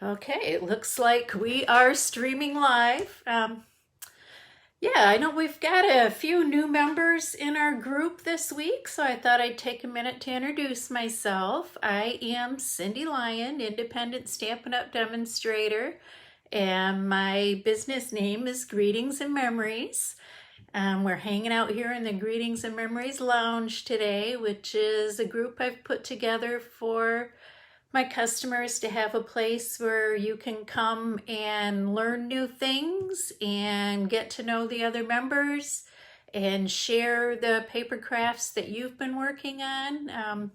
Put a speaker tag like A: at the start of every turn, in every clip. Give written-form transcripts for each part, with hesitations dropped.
A: Okay, it looks like we are streaming live. Yeah, I know we've got a few new members in our group this week, so I thought I'd take a minute to introduce myself. I am Cindy Lyon, Independent Stampin' Up! Demonstrator, and my business name is Greetings and Memories. We're hanging out here in the Greetings and Memories Lounge today, which is a group I've put together for my customers to have a place where you can come and learn new things and get to know the other members and share the paper crafts that you've been working on.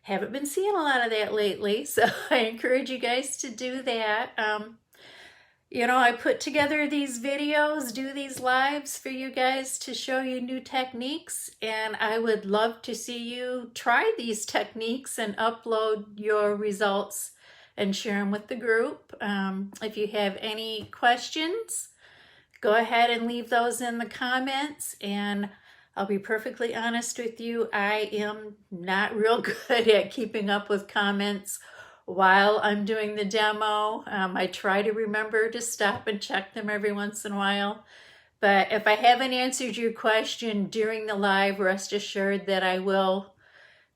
A: Haven't been seeing a lot of that lately, so I encourage you guys to do that. I put together these videos, do these lives for you guys to show you new techniques, and I would love to see you try these techniques and upload your results and share them with the group. If you have any questions, go ahead and leave those in the comments, and I'll be perfectly honest with you, I am not real good at keeping up with comments while I'm doing the demo. I try to remember to stop and check them every once in a while. But if I haven't answered your question during the live, rest assured that I will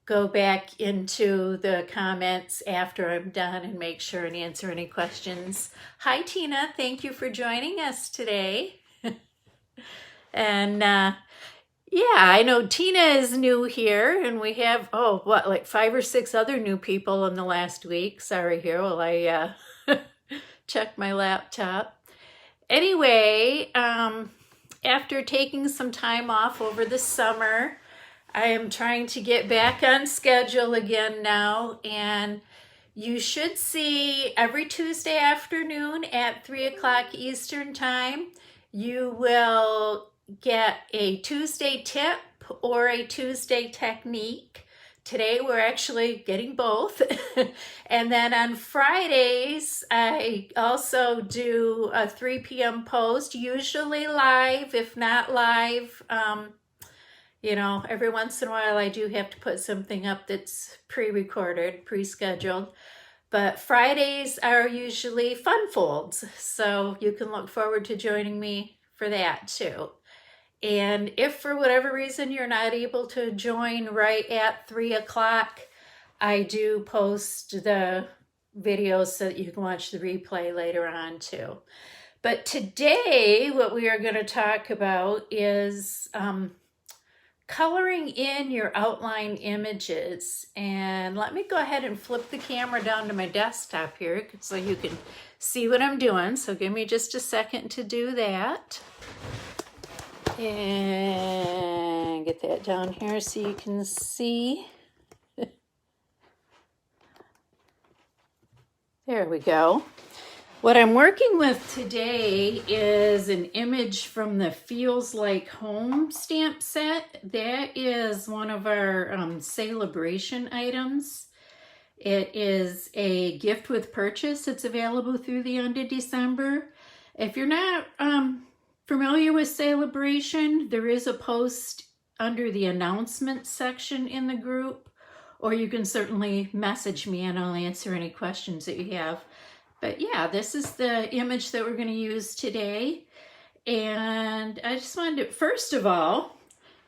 A: go back into the comments after I'm done and make sure and answer any questions. Hi, Tina. Thank you for joining us today. And yeah, I know Tina is new here, and we have, like 5 or 6 other new people in the last week. Sorry here while I check my laptop. Anyway, after taking some time off over the summer, I am trying to get back on schedule again now, and you should see every Tuesday afternoon at 3 o'clock Eastern Time, you will get a Tuesday tip or a Tuesday technique. Today we're actually getting both. And then on Fridays, I also do a 3 p.m. post, usually live, if not live. Every once in a while I do have to put something up that's pre-recorded, pre-scheduled. But Fridays are usually fun folds, so you can look forward to joining me for that too. And if for whatever reason you're not able to join right at 3 o'clock, I do post the videos so that you can watch the replay later on too. But today, what we are going to talk about is coloring in your outline images. And let me go ahead and flip the camera down to my desktop here so you can see what I'm doing. So give me just a second to do that. And get that down here so you can see. There we go. What I'm working with today is an image from the Feels Like Home stamp set. That is one of our celebration items. It is a gift with purchase. It's available through the end of December. If you're not familiar with celebration, there is a post under the announcements section in the group, or you can certainly message me and I'll answer any questions that you have. But yeah, this is the image that we're going to use today. And I just wanted to, first of all,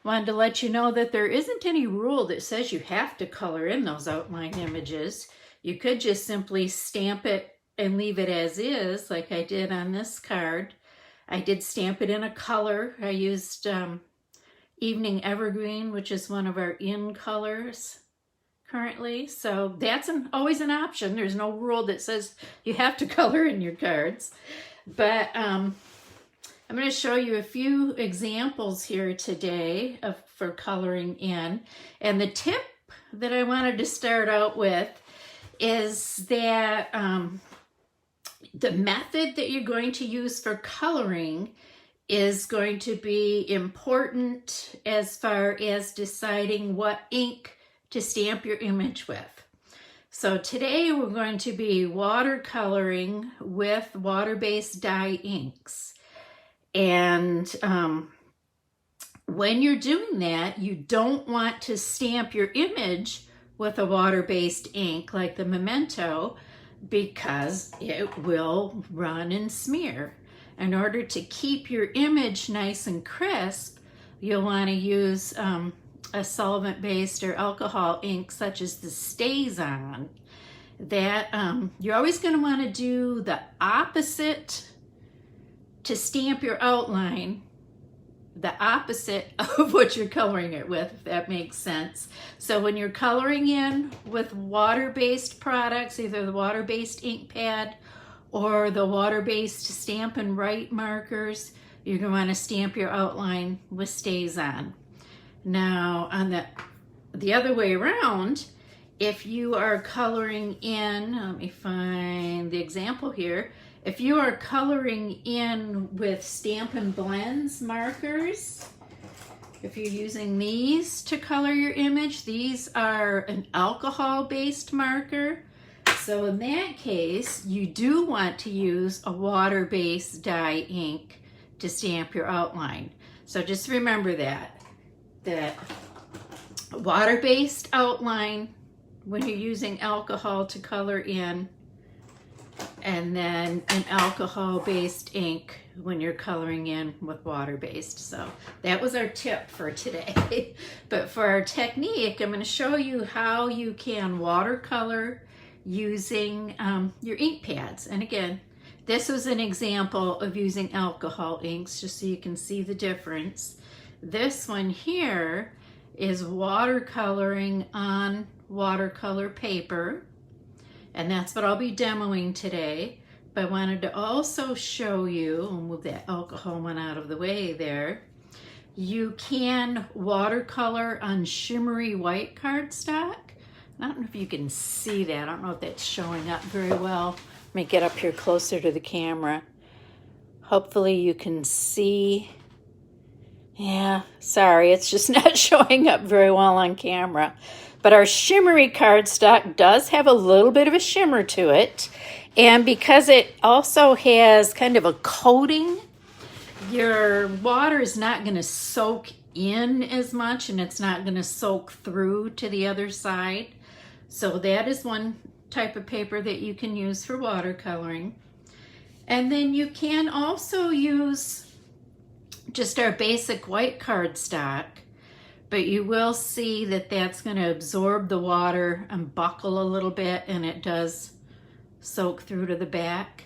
A: wanted to let you know that there isn't any rule that says you have to color in those outline images. You could just simply stamp it and leave it as is, like I did on this card. I did stamp it in a color. I used Evening Evergreen, which is one of our in colors currently. So that's always an option. There's no rule that says you have to color in your cards. But I'm going to show you a few examples here today for coloring in. And the tip that I wanted to start out with is that the method that you're going to use for coloring is going to be important as far as deciding what ink to stamp your image with. So today we're going to be watercoloring with water-based dye inks. And when you're doing that, you don't want to stamp your image with a water-based ink like the Memento, because it will run and smear. In order to keep your image nice and crisp, you'll want to use a solvent-based or alcohol ink such as the StazOn. That you're always going to want to do the opposite to stamp your outline, the opposite of what you're coloring it with, if that makes sense. So when you're coloring in with water-based products, either the water-based ink pad or the water-based Stampin' Write markers, you're going to want to stamp your outline with StazOn. Now on the other way around, if you are coloring in, let me find the example here. If you are coloring in with Stampin' Blends markers, if you're using these to color your image, these are an alcohol-based marker. So in that case, you do want to use a water-based dye ink to stamp your outline. So just remember that water-based outline when you're using alcohol to color in, and then an alcohol-based ink when you're coloring in with water-based. So that was our tip for today. But for our technique, I'm going to show you how you can watercolor using your ink pads. And again, this was an example of using alcohol inks, just so you can see the difference. This one here is watercoloring on watercolor paper, and that's what I'll be demoing today. But I wanted to also show you, I'll move that alcohol one out of the way there, you can watercolor on shimmery white cardstock. I don't know if you can see that. I don't know if that's showing up very well. Let me get up here closer to the camera. Hopefully you can see. Yeah, sorry, it's just not showing up very well on camera. But our shimmery cardstock does have a little bit of a shimmer to it. And because it also has kind of a coating, your water is not going to soak in as much, and it's not going to soak through to the other side. So that is one type of paper that you can use for watercoloring. And then you can also use just our basic white cardstock, but you will see that that's going to absorb the water and buckle a little bit, and it does soak through to the back.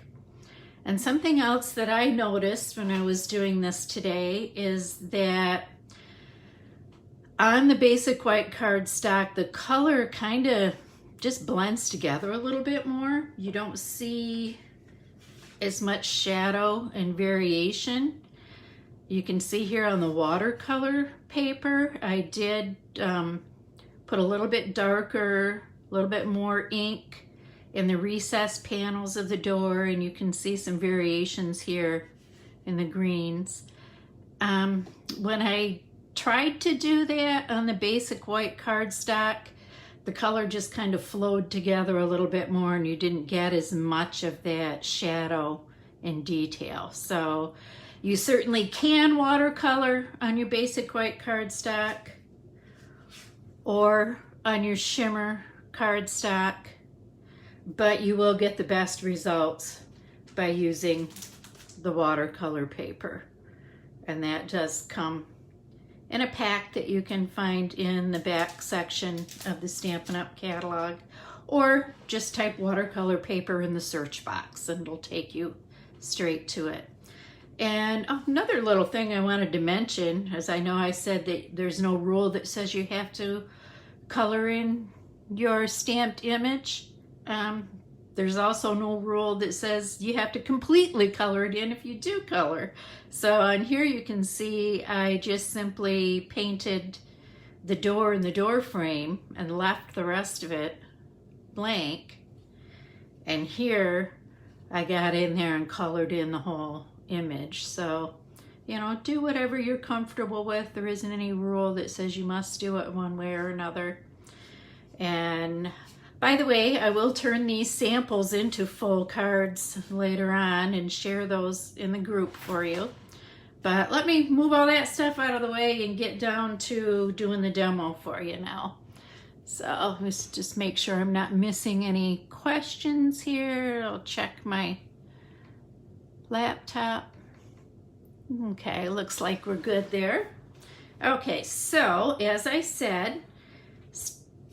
A: And something else that I noticed when I was doing this today is that on the basic white cardstock, the color kind of just blends together a little bit more. You don't see as much shadow and variation. You can see here on the watercolor paper, I did put a little bit darker, a little bit more ink in the recessed panels of the door, and you can see some variations here in the greens. When I tried to do that on the basic white cardstock, the color just kind of flowed together a little bit more, and you didn't get as much of that shadow and detail. So you certainly can watercolor on your basic white cardstock or on your shimmer cardstock, but you will get the best results by using the watercolor paper. And that does come in a pack that you can find in the back section of the Stampin' Up! Catalog, or just type watercolor paper in the search box and it'll take you straight to it. And another little thing I wanted to mention, as I know I said that there's no rule that says you have to color in your stamped image. There's also no rule that says you have to completely color it in if you do color. So on here you can see I just simply painted the door and the door frame and left the rest of it blank. And here I got in there and colored in the whole image. So, you know, do whatever you're comfortable with. There isn't any rule that says you must do it one way or another. And by the way, I will turn these samples into full cards later on and share those in the group for you. But let me move all that stuff out of the way and get down to doing the demo for you now. So let's just make sure I'm not missing any questions here. I'll check my laptop. Okay, looks like we're good there. Okay, so as I said,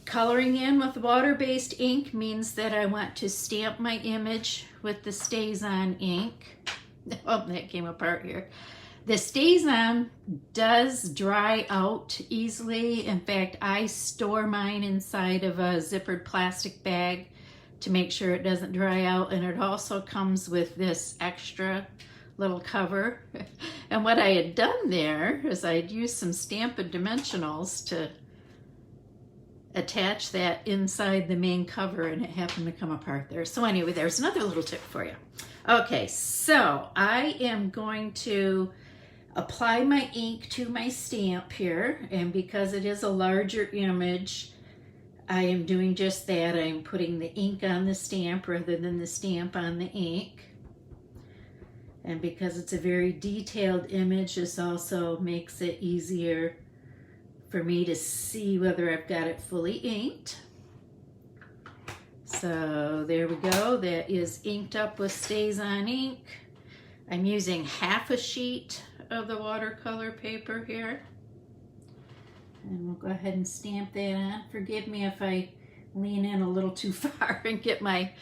A: coloring in with water-based ink means that I want to stamp my image with the StazOn ink. Oh, that came apart here. The StazOn does dry out easily. In fact, I store mine inside of a zippered plastic bag to make sure it doesn't dry out, and it also comes with this extra little cover. And what I had done there is I had used some Stampin' dimensionals to attach that inside the main cover, and it happened to come apart there. So anyway, there's another little tip for you. Okay, so I am going to apply my ink to my stamp here, and because it is a larger image, I am doing just that. I'm putting the ink on the stamp rather than the stamp on the ink. And because it's a very detailed image, this also makes it easier for me to see whether I've got it fully inked. So there we go. That is inked up with StazOn ink. I'm using half a sheet of the watercolor paper here. And we'll go ahead and stamp that on. Forgive me if I lean in a little too far and get my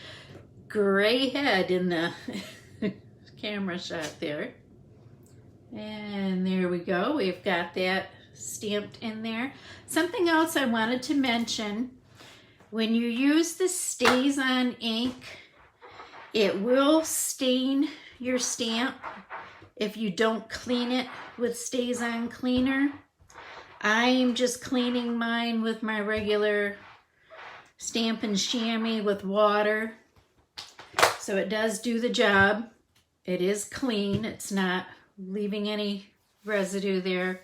A: gray head in the camera shot there. And there we go. We've got that stamped in there. Something else I wanted to mention, when you use the StazOn ink, it will stain your stamp if you don't clean it with StazOn cleaner. I'm just cleaning mine with my regular Stampin' chamois with water. So it does do the job. It is clean. It's not leaving any residue there,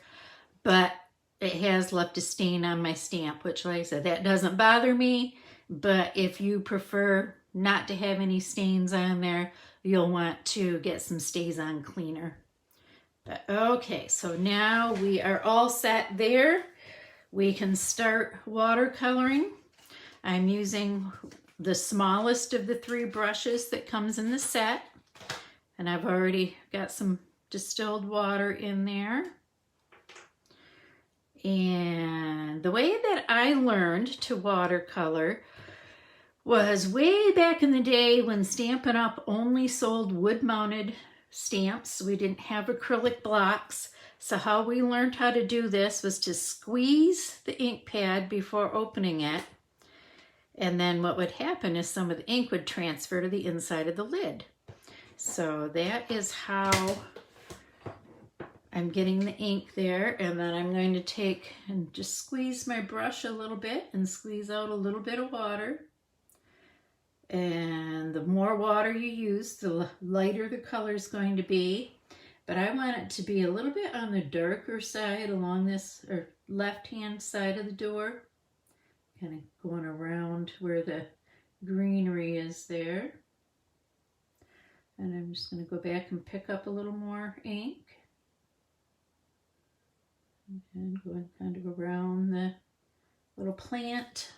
A: but it has left a stain on my stamp, which, like I said, that doesn't bother me. But if you prefer not to have any stains on there, you'll want to get some StazOn cleaner. But okay, so now we are all set there. We can start watercoloring. I'm using the smallest of the 3 brushes that comes in the set. And I've already got some distilled water in there. And the way that I learned to watercolor was way back in the day when Stampin' Up! Only sold wood-mounted stamps. We didn't have acrylic blocks. So how we learned how to do this was to squeeze the ink pad before opening it. And then what would happen is some of the ink would transfer to the inside of the lid. So that is how I'm getting the ink there. And then I'm going to take and just squeeze my brush a little bit and squeeze out a little bit of water. And the more water you use, the lighter the color is going to be. But I want it to be a little bit on the darker side along this or left-hand side of the door. Kind of going around where the greenery is there. And I'm just going to go back and pick up a little more ink. And going kind of around the little plant.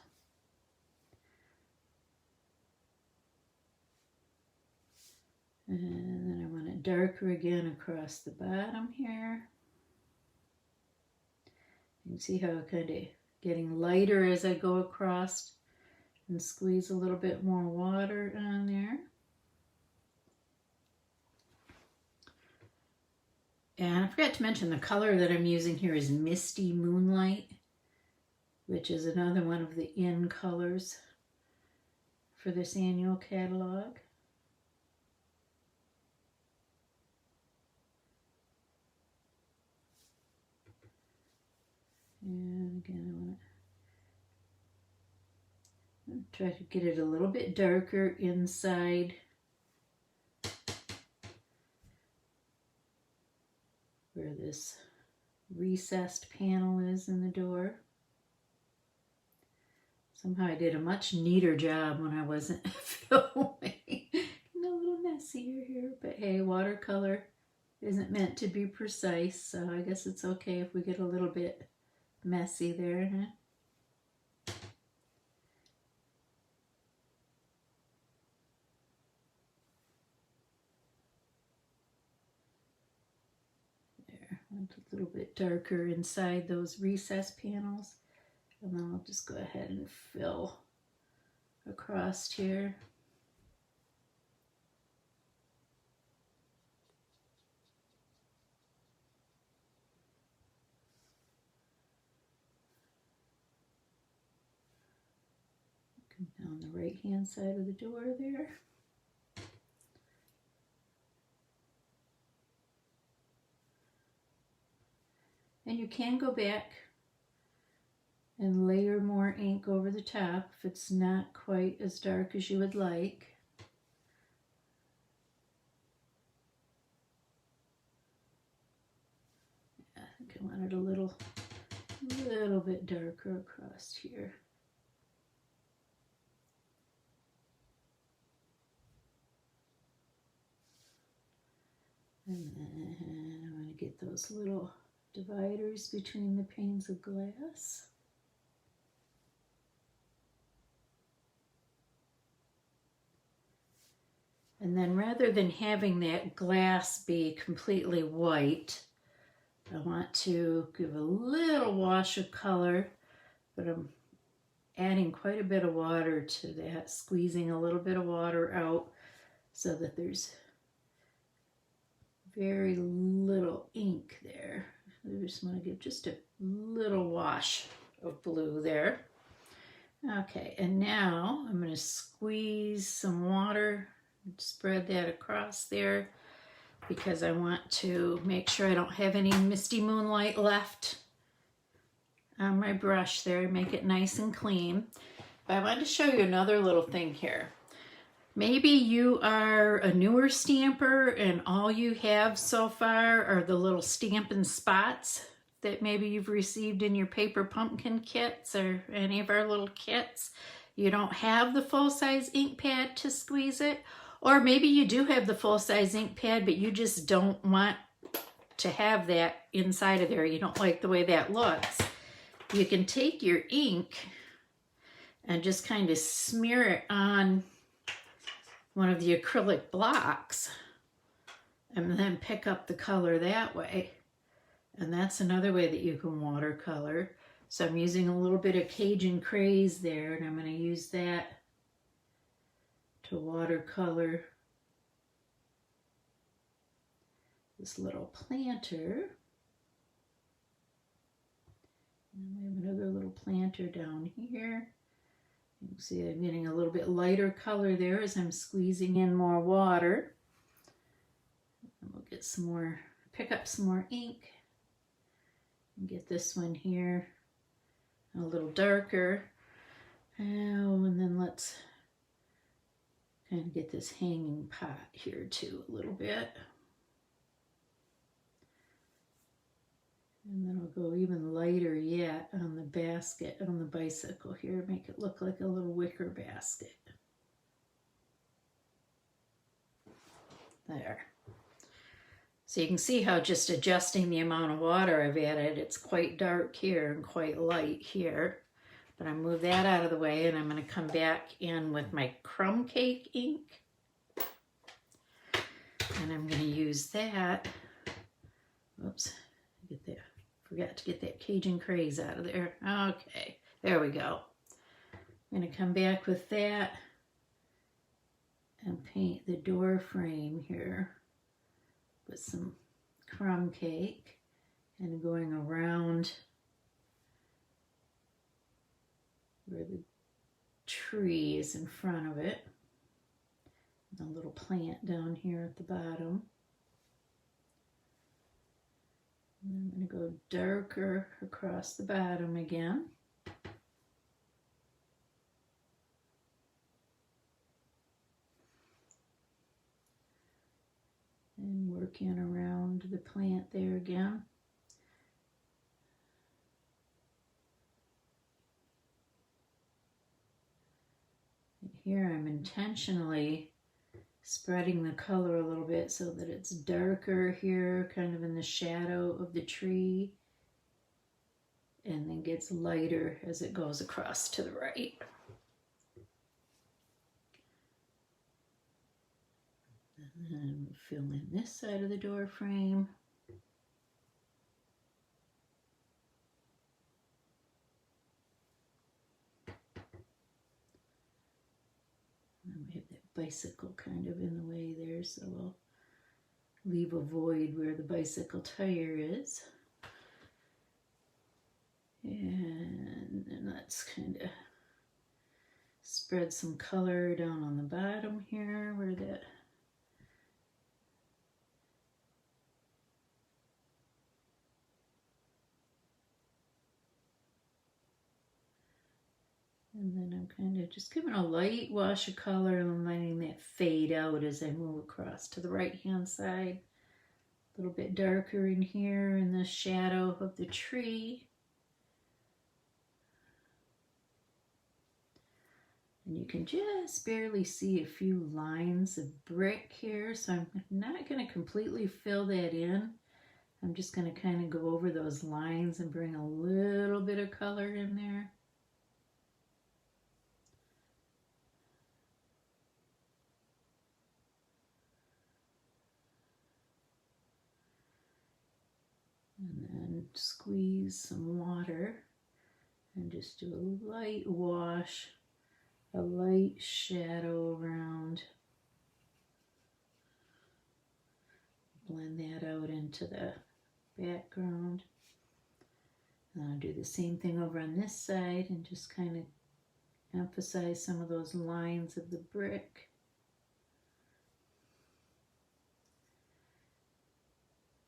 A: And then I want it darker again across the bottom here. You can see how it kind of getting lighter as I go across and squeeze a little bit more water on there. And I forgot to mention the color that I'm using here is Misty Moonlight, which is another one of the in colors for this annual catalog. And again, I want to try to get it a little bit darker inside where this recessed panel is in the door. Somehow I did a much neater job when I wasn't filming. A little messier here, but hey, watercolor isn't meant to be precise, so I guess it's okay if we get a little bit messy there, huh? A little bit darker inside those recess panels. And then I'll just go ahead and fill across here. Come down the right hand side of the door there. And you can go back and layer more ink over the top if it's not quite as dark as you would like. I think I want it a little bit darker across here. And then I'm going to get those little dividers between the panes of glass. And then rather than having that glass be completely white, I want to give a little wash of color, but I'm adding quite a bit of water to that, squeezing a little bit of water out so that there's very little ink there. I just want to give just a little wash of blue there. Okay, and now I'm going to squeeze some water, spread that across there because I want to make sure I don't have any Misty Moonlight left on my brush there, make it nice and clean. But I wanted to show you another little thing here. Maybe you are a newer stamper and all you have so far are the little Stampin' spots that maybe you've received in your paper pumpkin kits or any of our little kits. You don't have the full-size ink pad to squeeze it, or maybe you do have the full-size ink pad but you just don't want to have that inside of there. You don't like the way that looks. You can take your ink and just kind of smear it on one of the acrylic blocks and then pick up the color that way. And that's another way that you can watercolor. So I'm using a little bit of Cajun Craze there, and I'm going to use that to watercolor this little planter. And we have another little planter down here. You can see I'm getting a little bit lighter color there as I'm squeezing in more water. And we'll get some more, pick up some more ink and get this one here a little darker. Oh, and then let's kind of get this hanging pot here too a little bit. And then I'll go even lighter yet on the basket, on the bicycle here, make it look like a little wicker basket. There. So you can see how just adjusting the amount of water I've added, it's quite dark here and quite light here. But I move that out of the way and I'm going to come back in with my crumb cake ink. And I'm going to use that. Oops, get that. Forgot to get that Cajun Craze out of there. Okay, there we go. I'm going to come back with that and paint the door frame here with some crumb cake and going around where the tree is in front of it. A little plant down here at the bottom. And I'm going to go darker across the bottom again. And working around the plant there again. And here I'm intentionally spreading the color a little bit so that it's darker here, kind of in the shadow of the tree, and then gets lighter as it goes across to the right. And then fill in this side of the door frame. bicycle kind of in the way there, so we'll leave a void where the bicycle tire is. And then let's kind of spread some color down on the bottom here where that and then I'm kind of just giving a light wash of color and letting that fade out as I move across to the right hand side. A little bit darker in here in the shadow of the tree. And you can just barely see a few lines of brick here, so I'm not going to completely fill that in. I'm just going to kind of go over those lines and bring a little bit of color in there. And then squeeze some water and just do a light wash, a light shadow around. Blend that out into the background. And I'll do the same thing over on this side and just kind of emphasize some of those lines of the brick.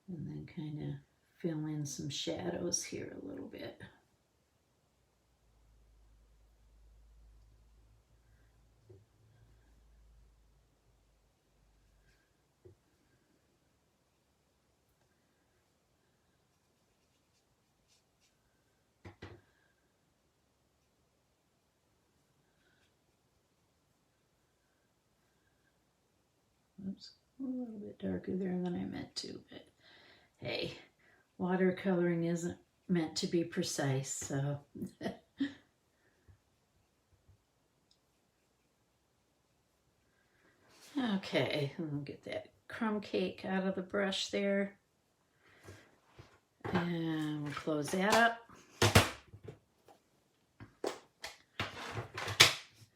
A: And then kind of fill in some shadows here a little bit. Oops, a little bit darker there than I meant to, but hey, watercoloring isn't meant to be precise, so. Okay, and we'll get that crumb cake out of the brush there. And we'll close that up.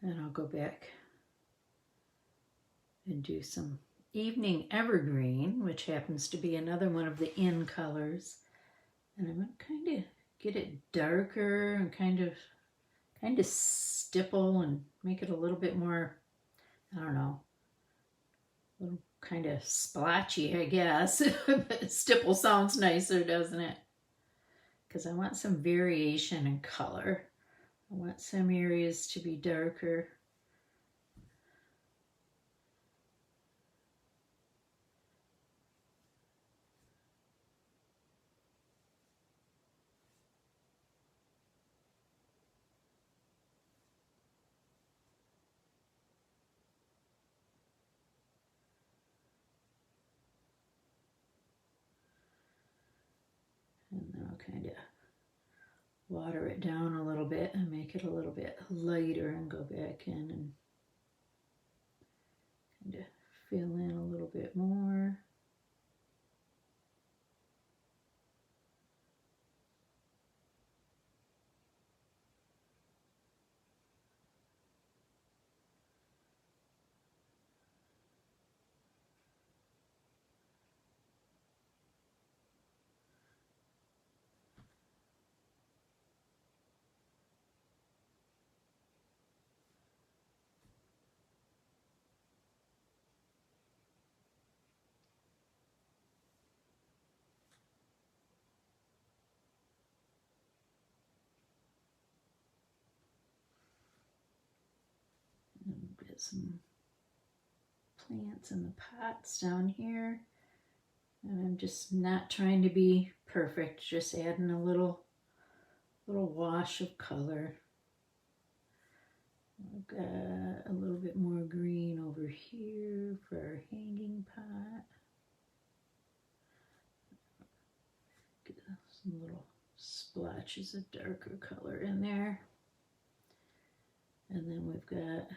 A: And I'll go back and do some Evening Evergreen, which happens to be another one of the in colors. And I'm going to kind of get it darker and kind of stipple and make it a little bit more, I don't know, a little kind of splotchy, I guess. But stipple sounds nicer, doesn't it? Because I want some variation in color. I want some areas to be darker. And then I'll kind of water it down a little bit and make it a little bit lighter and go back in and kind of fill in a little bit more. Get some plants in the pots down here. And I'm just not trying to be perfect, just adding a little wash of color. I've got a little bit more green over here for our hanging pot. Get some little splotches of darker color in there. And then we've got,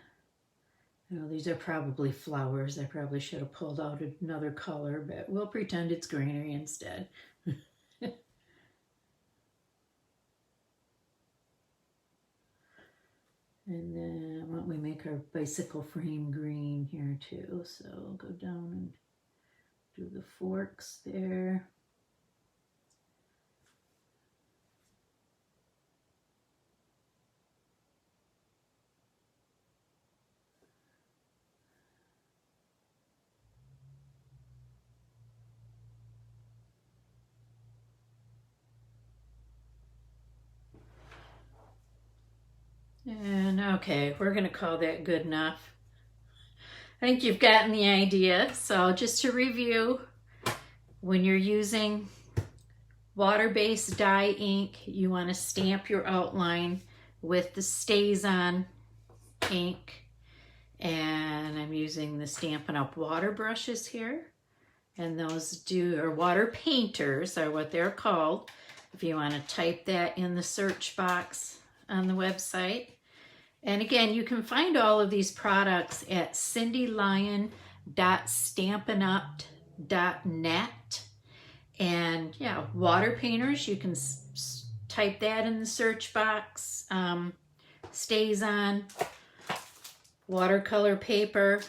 A: these are probably flowers. I probably should have pulled out another color, but we'll pretend it's greenery instead. And then why don't we make our bicycle frame green here too. So go down and do the forks there. And okay, we're going to call that good enough. I think you've gotten the idea. So just to review, when you're using water-based dye ink, you want to stamp your outline with the StazOn ink. And I'm using the Stampin' Up! Water brushes here. And those or water painters are what they're called. If you want to type that in the search box on the website. And again, you can find all of these products at cindylyon.stampinup.net. And yeah, water painters, you can type that in the search box. StazOn, watercolor paper.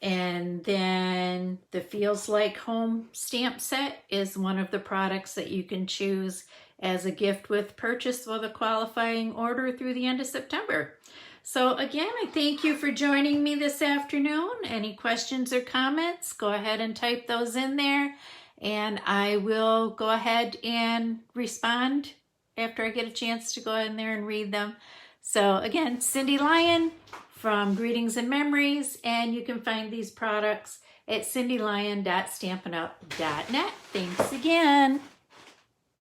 A: And then the Feels Like Home stamp set is one of the products that you can choose as a gift with purchase with a qualifying order through the end of September. So again, I thank you for joining me this afternoon. Any questions or comments, go ahead and type those in there, and I will go ahead and respond after I get a chance to go in there and read them. So again, Cindy Lyon from Greetings and Memories, and you can find these products at cindylyon.stampinup.net. Thanks again.